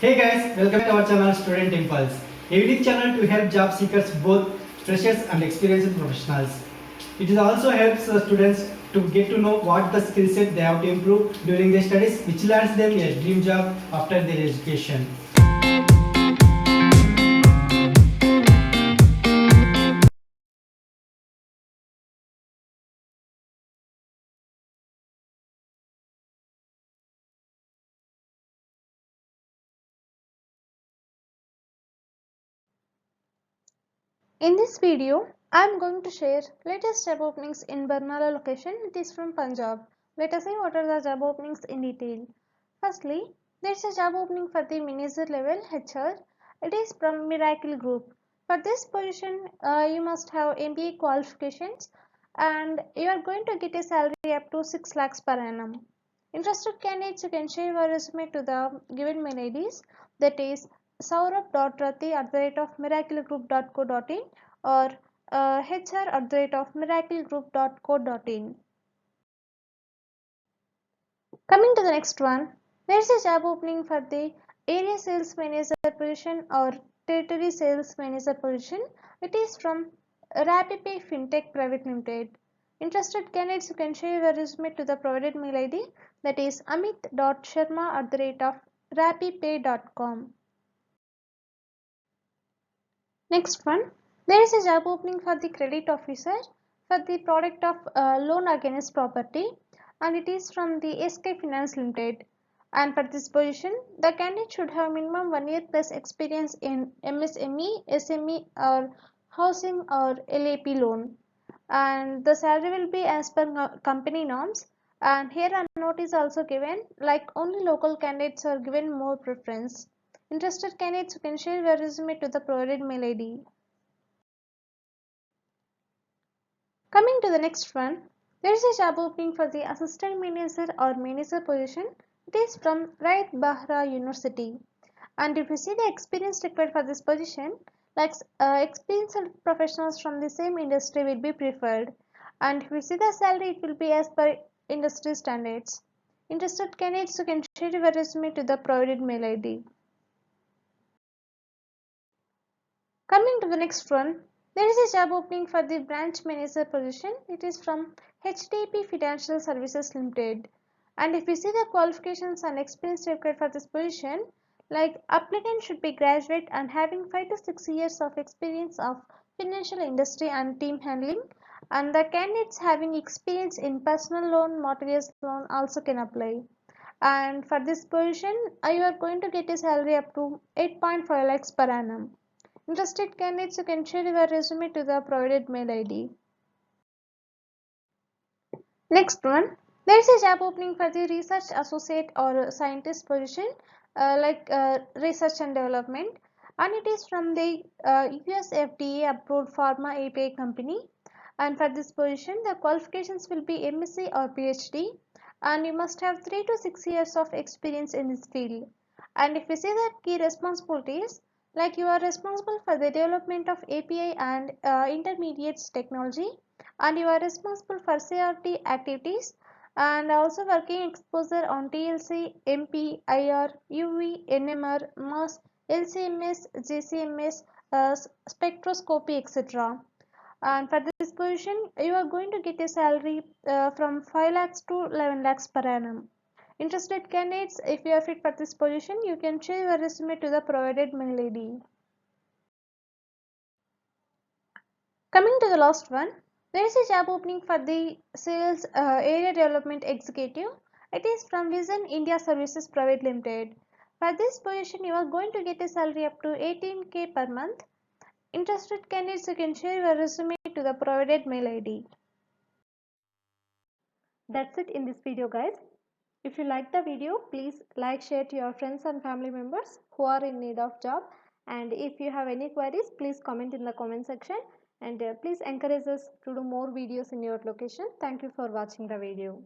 Hey guys, welcome to our channel Student Impulse, a unique channel to help job seekers, both freshers and experienced professionals. It also helps students to get to know what the skill set they have to improve during their studies, which lands them a dream job after their education. In this video, I am going to share latest job openings in Barnala location. It is from Punjab. Let us see what are the job openings in detail. Firstly, there is a job opening for the manager level HR. It is from Miracle Group. For this position, you must have MBA qualifications and you are going to get a salary up to 6 lakhs per annum. Interested candidates, you can share your resume to the given mail IDs, that is saurabh.rathi@miraclegroup.co.in or hr@miraclegroup.co.in. Coming to the next one, there is a job opening for the area sales manager position or territory sales manager position. It is from RappiPay Fintech Private Limited. Interested candidates, you can share your resume to the provided mail ID, that is amit.sharma@rappipay.com. Next one, there is a job opening for the credit officer for the product of loan against property, and it is from the SK Finance Limited. And for this position, the candidate should have minimum 1 year plus experience in MSME, SME or housing or LAP loan. And the salary will be as per company norms. And here a note is also given, like only local candidates are given more preference. Interested candidates, you can share your resume to the provided mail ID. Coming to the next one, there is a job opening for the assistant manager or manager position. It is from Raid Bahra University. And if you see the experience required for this position, like experienced professionals from the same industry will be preferred. And if you see the salary, it will be as per industry standards. Interested candidates, you can share your resume to the provided mail ID. Coming to the next one, there is a job opening for the branch manager position. It is from HDP Financial Services Limited. And if we see the qualifications and experience required for this position, like applicant should be graduate and having 5 to 6 years of experience of financial industry and team handling, and the candidates having experience in personal loan, mortgage loan also can apply. And for this position, you are going to get a salary up to 8.5 lakhs per annum. Interested candidates, you can share your resume to the provided mail ID. Next one, there is a job opening for the research associate or scientist position, research and development, and it is from the US FDA approved pharma API company. And for this position, the qualifications will be MSc or PhD, and you must have 3 to 6 years of experience in this field. And if we see the key responsibilities, like you are responsible for the development of API and intermediates technology, and you are responsible for CRT activities and also working exposure on TLC, MP, IR, UV, NMR, MAS, LCMS, GCMS, spectroscopy, etc. And for this position, you are going to get a salary from 5 lakhs to 11 lakhs per annum. Interested candidates, if you are fit for this position, you can share your resume to the provided mail ID. Coming to the last one, there is a job opening for the sales area development executive. It is from Vision India Services Private Limited. For this position, you are going to get a salary up to 18K per month. Interested candidates, you can share your resume to the provided mail ID. That's it in this video, guys. If you like the video, please like, share to your friends and family members who are in need of job. And if you have any queries, please comment in the comment section. And please encourage us to do more videos in your location. Thank you for watching the video.